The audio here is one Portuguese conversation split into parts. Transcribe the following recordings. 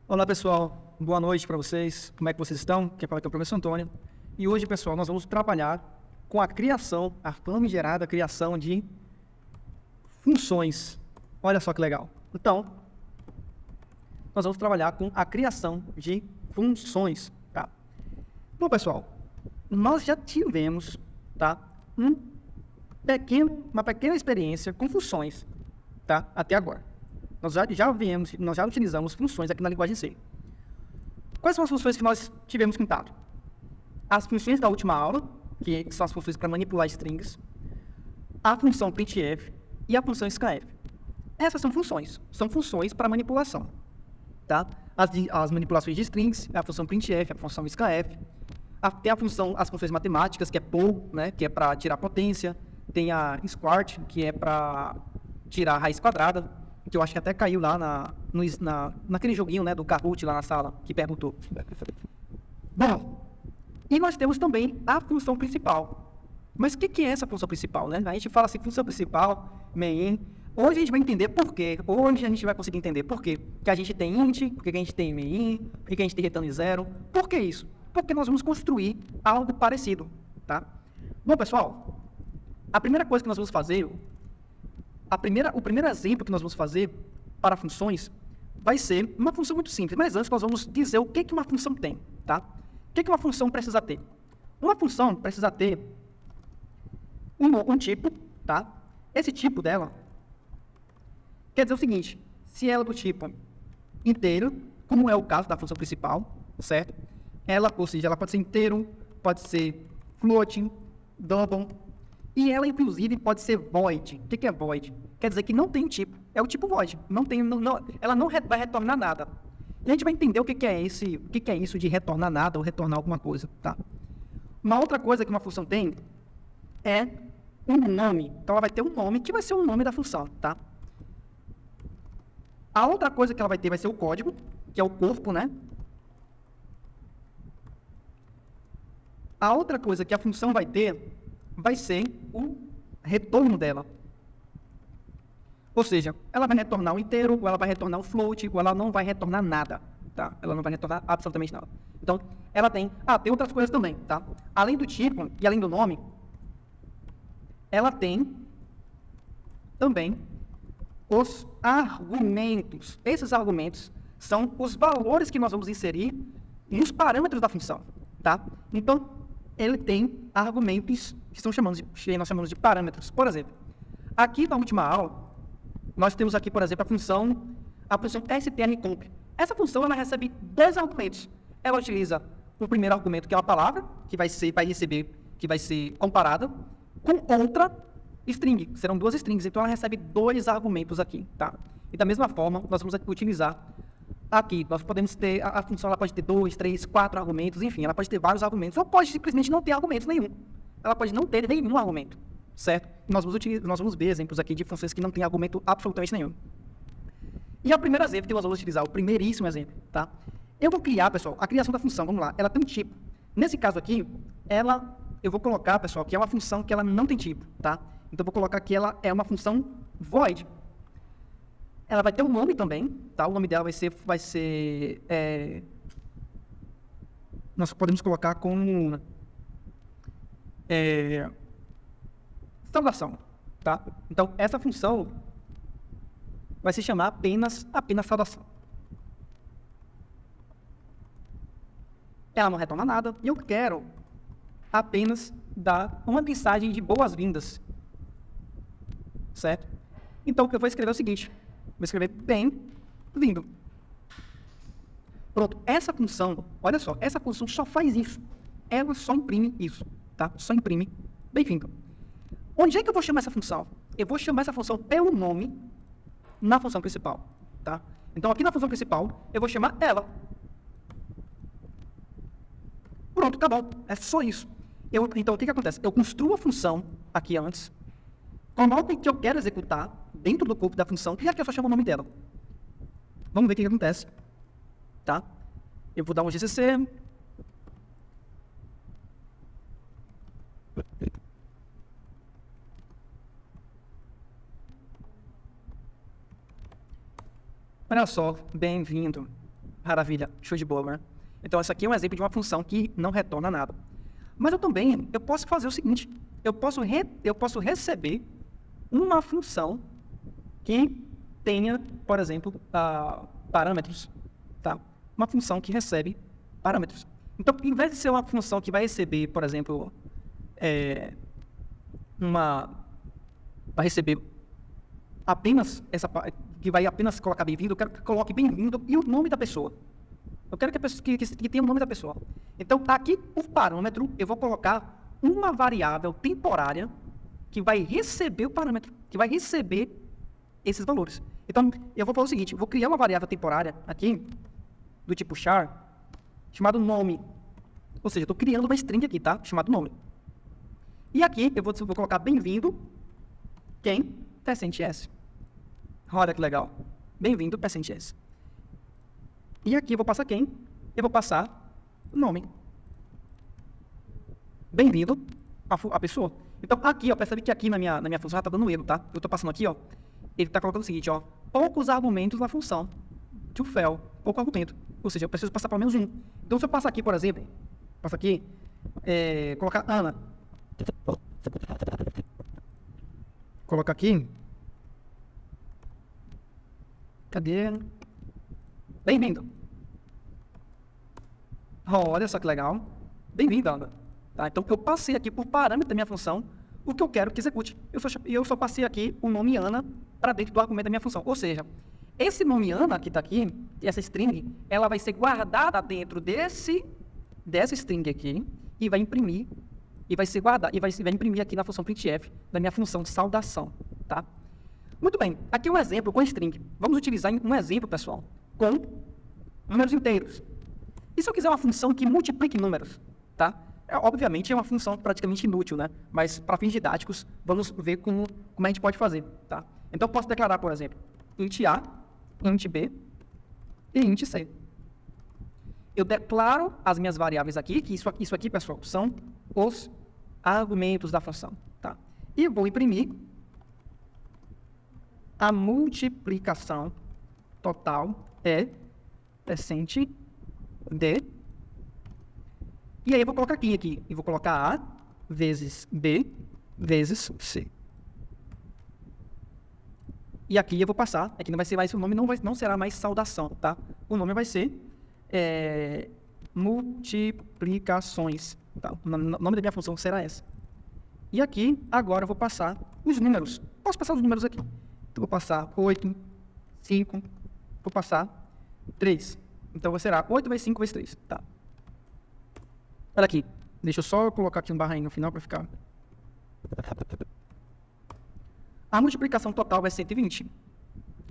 Olá pessoal, boa noite para vocês, como é que vocês estão? Quem fala aqui é o professor Antônio. E hoje, pessoal, nós vamos trabalhar com a criação, a famigerada criação de funções. Olha só que legal. Então, nós vamos trabalhar com a criação de funções, tá? Bom, pessoal, nós já tivemos, tá, uma pequena experiência com funções, tá, até agora. Nós já utilizamos funções aqui na linguagem C. Quais são as funções que nós tivemos contato? As funções da última aula, que são as funções para manipular strings, a função printf e a função scanf. Essas são funções para manipulação, tá? As manipulações de strings, a função printf, a função scanf, tem as funções matemáticas, que é poll, né, que é para tirar potência, tem a squart, que é para tirar a raiz quadrada, que eu acho que até caiu lá naquele joguinho, né, do Kahoot lá na sala, que perguntou. Bom, e nós temos também a função principal. Mas o que é essa função principal, né? A gente fala assim, função principal, main. Hoje a gente vai entender por quê. Hoje a gente vai conseguir entender por quê. Que a gente tem int, por que a gente tem main, por que a gente tem return zero. Por que isso? Porque nós vamos construir algo parecido, tá? Bom, pessoal, a primeira coisa que nós vamos fazer, o primeiro exemplo que nós vamos fazer para funções vai ser uma função muito simples, mas antes nós vamos dizer o que uma função tem, tá? O que uma função precisa ter? Uma função precisa ter um tipo, tá? Esse tipo dela quer dizer o seguinte, se ela é do tipo inteiro, como é o caso da função principal, certo? Ou seja, ela pode ser inteiro, pode ser floating, double, e ela, inclusive, pode ser void. O que é void? Quer dizer que não tem tipo. É o tipo void. Ela não vai retornar nada. E a gente vai entender o que é isso de retornar nada ou retornar alguma coisa, tá? Uma outra coisa que uma função tem é um nome. Então, ela vai ter um nome que vai ser o nome da função, tá? A outra coisa que ela vai ter vai ser o código, que é o corpo, né? A outra coisa que a função vai ter vai ser o retorno dela. Ou seja, ela vai retornar o inteiro, ou ela vai retornar o float, ou ela não vai retornar nada, tá? Ela não vai retornar absolutamente nada. Então, ela tem outras coisas também, tá? Além do tipo e além do nome, ela tem também os argumentos. Esses argumentos são os valores que nós vamos inserir nos parâmetros da função, tá? Então, ele tem argumentos que nós chamamos de parâmetros. Por exemplo, aqui na última aula, nós temos aqui, por exemplo, a função strcomp. Essa função ela recebe 10 argumentos. Ela utiliza o primeiro argumento, que é uma palavra, que vai ser comparada com outra string. Serão duas strings, então ela recebe 2 argumentos aqui, tá? E da mesma forma, nós vamos utilizar aqui, nós podemos ter, a função ela pode ter 2, 3, 4 argumentos, enfim, ela pode ter vários argumentos, ou pode simplesmente não ter argumentos nenhum. Ela pode não ter nenhum argumento, certo? Nós vamos ver exemplos aqui de funções que não têm argumento absolutamente nenhum. E o primeiro exemplo que nós vamos utilizar, o primeiríssimo exemplo, tá? Eu vou criar, pessoal, a criação da função, vamos lá, ela tem um tipo. Nesse caso aqui, eu vou colocar, pessoal, que é uma função que ela não tem tipo, tá? Então, eu vou colocar que ela é uma função void. Ela vai ter um nome também, tá? O nome dela vai ser nós podemos colocar como saudação, tá? Então, essa função vai se chamar apenas saudação. Ela não retorna nada e eu quero apenas dar uma mensagem de boas-vindas, certo? Então, o que eu vou escrever é o seguinte. Vou escrever bem-vindo. Pronto, essa função, olha só, essa função só faz isso. Ela só imprime isso, tá? Só imprime bem-vindo. Onde é que eu vou chamar essa função? Eu vou chamar essa função pelo nome na função principal, tá? Então, aqui na função principal, eu vou chamar ela. Pronto, tá bom. É só isso. Então, o que acontece? Eu construo a função aqui antes, coloco o que eu quero executar dentro do corpo da função e aqui eu só chamo o nome dela. Vamos ver o que acontece. Tá? Eu vou dar um GCC. Olha só, bem-vindo. Maravilha, show de bola, né? Então, essa aqui é um exemplo de uma função que não retorna nada. Mas eu posso fazer o seguinte, eu posso receber uma função que tenha, por exemplo, parâmetros, tá? Uma função que recebe parâmetros. Então, em vez de ser uma função que vai receber, por exemplo, vai receber apenas que vai apenas colocar bem-vindo, eu quero que coloque bem-vindo e o nome da pessoa. Eu quero que tenha o nome da pessoa. Então, aqui, por parâmetro, eu vou colocar uma variável temporária que vai receber o parâmetro, que vai receber esses valores. Então, eu vou fazer o seguinte, eu vou criar uma variável temporária aqui, do tipo char, chamado nome. Ou seja, eu estou criando uma string aqui, tá? Chamado nome. E aqui, eu vou colocar bem-vindo, quem? %s. Olha que legal. Bem-vindo, %s. E aqui eu vou passar quem? Eu vou passar o nome. Bem-vindo a pessoa. Então, aqui, ó, percebe que aqui na minha função já está dando erro, tá? Eu estou passando aqui, ó. Ele está colocando o seguinte, ó. Poucos argumentos na função. To fail. Pouco argumento. Ou seja, eu preciso passar pelo menos um. Então, se eu passar aqui, por exemplo, colocar Ana. Colocar aqui. Cadê? Bem-vindo. Olha só que legal. Bem-vindo, Ana. Tá? Então, eu passei aqui por parâmetro da minha função o que eu quero que execute. Eu só passei aqui o nome Ana para dentro do argumento da minha função. Ou seja, esse nome Ana que está aqui, essa string, ela vai ser guardada dentro dessa string aqui e vai imprimir, e vai ser guardada, e vai imprimir aqui na função printf da minha função de saudação. Tá? Muito bem, aqui um exemplo com string. Vamos utilizar um exemplo, pessoal, com números inteiros. E se eu quiser uma função que multiplique números, tá? Obviamente é uma função praticamente inútil, né? Mas para fins didáticos, vamos ver como a gente pode fazer, tá? Então eu posso declarar, por exemplo, int A, int B e int C. Eu declaro as minhas variáveis aqui, que isso aqui, pessoal, são os argumentos da função, tá? E vou imprimir a multiplicação total % D. E aí eu vou colocar aqui. Eu vou colocar A vezes B vezes C. E aqui eu vou passar, aqui não vai ser mais, o nome não será mais saudação, tá? O nome vai ser multiplicações, tá? O nome da minha função será essa. E aqui, agora eu vou passar os números. Posso passar os números aqui. Então, vou passar 8, 5, vou passar 3. Então, será 8 vezes 5 vezes 3, tá? Olha aqui, deixa eu só colocar aqui um barrinho no final para ficar. A multiplicação total vai ser 120.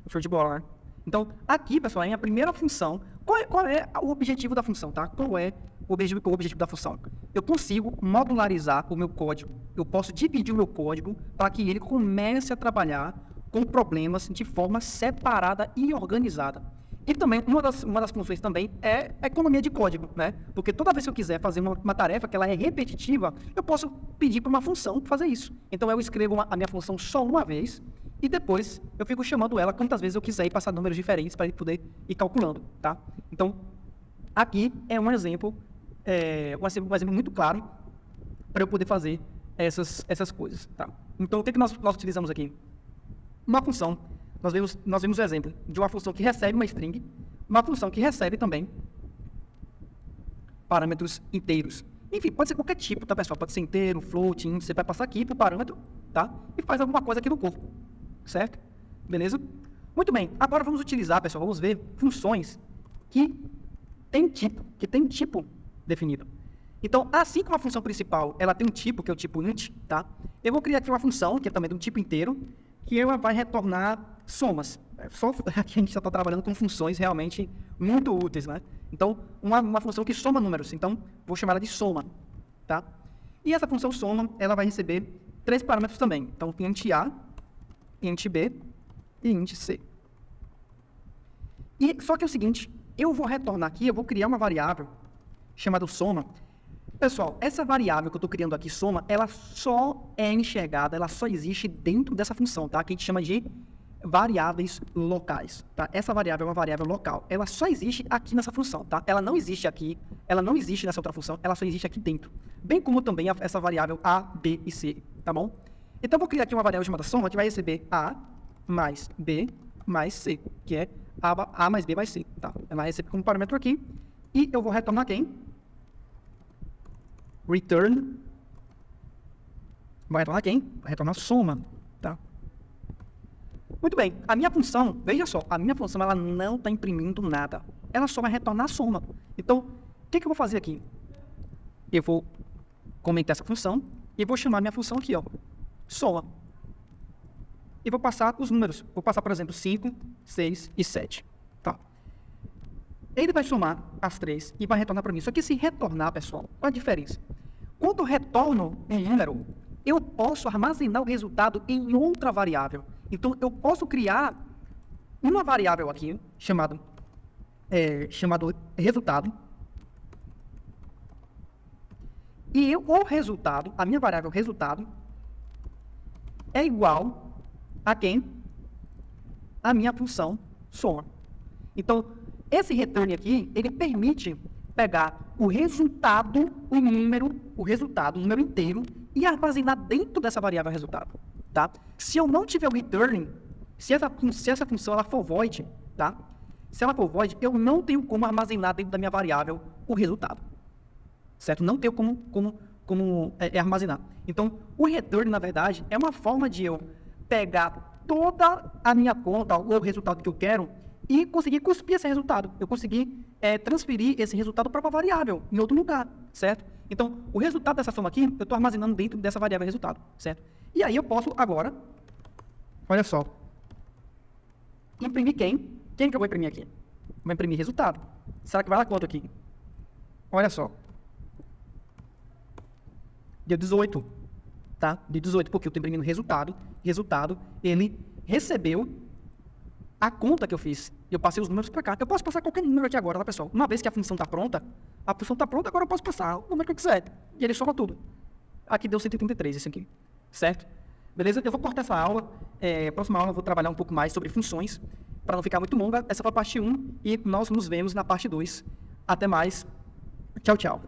Show de bola, né? Então, aqui, pessoal, é a minha primeira função. Qual é o objetivo da função, tá? Qual é o objetivo da função? Eu consigo modularizar o meu código. Eu posso dividir o meu código para que ele comece a trabalhar com problemas de forma separada e organizada. E também, uma das funções também é a economia de código, né? Porque toda vez que eu quiser fazer uma tarefa que ela é repetitiva, eu posso pedir para uma função fazer isso. Então, eu escrevo a minha função só uma vez e depois eu fico chamando ela quantas vezes eu quiser e passar números diferentes para ele poder ir calculando, tá? Então, aqui é um exemplo muito claro para eu poder fazer essas coisas, tá? Então, o que nós utilizamos aqui? Uma função. Nós vimos o exemplo de uma função que recebe uma string, uma função que recebe também parâmetros inteiros. Enfim, pode ser qualquer tipo, tá, pessoal? Pode ser inteiro, float, int, você vai passar aqui para o parâmetro, tá? E faz alguma coisa aqui no corpo, certo? Beleza? Muito bem, agora vamos utilizar, pessoal, vamos ver funções que tem tipo definido. Então, assim como a função principal, ela tem um tipo, que é o tipo int, tá? Eu vou criar aqui uma função, que é também de um tipo inteiro, que ela vai retornar somas. Aqui a gente já está trabalhando com funções realmente muito úteis, né? Então, uma função que soma números. Então, vou chamar ela de soma, tá? E essa função soma, ela vai receber 3 parâmetros também. Então, int A, int B e int C. Só que é o seguinte, eu vou retornar aqui, eu vou criar uma variável chamada soma. Pessoal, essa variável que eu estou criando aqui, soma, ela só é enxergada, ela só existe dentro dessa função, tá? Que a gente chama de variáveis locais, tá? Essa variável é uma variável local. Ela só existe aqui nessa função, tá? Ela não existe aqui, ela não existe nessa outra função, ela só existe aqui dentro. Bem como também essa variável A, B e C, tá bom? Então, eu vou criar aqui uma variável chamada soma, que vai receber A mais B mais C, que é A mais B mais C, tá? Ela recebe como parâmetro aqui, e eu vou retornar quem? Return. Vai retornar quem? Vai retornar soma, tá? Muito bem, a minha função, veja só, a minha função ela não está imprimindo nada. Ela só vai retornar a soma. Então, o que eu vou fazer aqui? Eu vou comentar essa função e vou chamar minha função aqui, ó, soma. E vou passar os números. Vou passar, por exemplo, 5, 6 e 7. Tá? Ele vai somar as três e vai retornar para mim. Só que se retornar, pessoal, qual a diferença? Quando eu retorno um número, eu posso armazenar o resultado em outra variável. Então, eu posso criar uma variável aqui, chamado resultado. E o resultado, a minha variável resultado, é igual a quem? A minha função soma. Então, esse return aqui, ele permite pegar o resultado, o número inteiro, e armazenar dentro dessa variável resultado, tá? Se eu não tiver o return, se essa função ela for void, tá? Se ela for void, eu não tenho como armazenar dentro da minha variável o resultado, certo? Não tenho como armazenar. Então, o return, na verdade, é uma forma de eu pegar toda a minha conta, o resultado que eu quero, e conseguir cuspir esse resultado. Eu conseguir transferir esse resultado para uma variável, em outro lugar, certo? Então, o resultado dessa soma aqui, eu estou armazenando dentro dessa variável resultado, certo? E aí eu posso agora, olha só, imprimir quem? Quem que eu vou imprimir aqui? Vou imprimir resultado. Será que vai dar quanto aqui? Olha só. Deu 18, tá? Deu 18, porque eu estou imprimindo resultado. Resultado, ele recebeu a conta que eu fiz. Eu passei os números para cá. Eu posso passar qualquer número aqui agora, tá, pessoal? Uma vez que a função está pronta, agora eu posso passar o número que eu quiser. E ele soma tudo. Aqui deu 133, esse aqui. Certo? Beleza? Eu vou cortar essa aula. Próxima aula eu vou trabalhar um pouco mais sobre funções, para não ficar muito longa. Essa foi a parte 1 e nós nos vemos na parte 2. Até mais. Tchau, tchau.